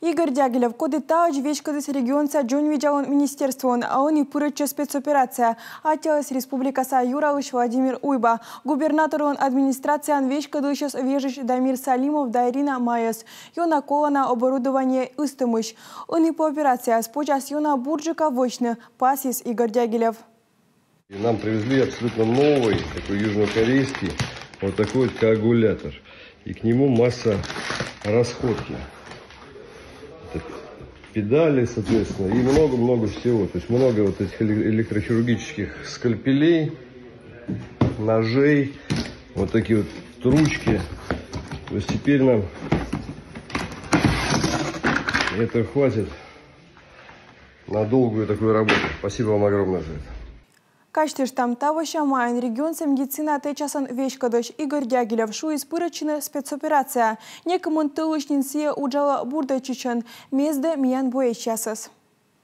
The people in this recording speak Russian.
Игорь Дягилев, коды тач вечкадыс регионца Джон Виджаон министерствон, а он и пырыча спецоперация. Ателес Республикаса Юралыш Владимир Уйба. Губернатор он администрациян вечкадышес вежиш Дамир Салимов да Ирина Майес. Йона колона оборудование истымыш. Он и по операция спочас Йона Бурджика вочны. Пасис Игорь Дягилев. Нам привезли абсолютно новый, такой южнокорейский, вот такой вот коагулятор. И к нему масса расходки. Это педали, соответственно, и много-много всего. То есть много вот этих электрохирургических скальпелей, ножей, вот такие вот ручки. То есть теперь нам этого хватит на долгую такую работу. Спасибо вам огромное за это. Качтыш там того шамайн регион медицина течасан вечкадыш Игорь Дягилев шу из пырочины спецоперация. Некому тылышнинсия уджала бурда чечен мезде миян боечасыз.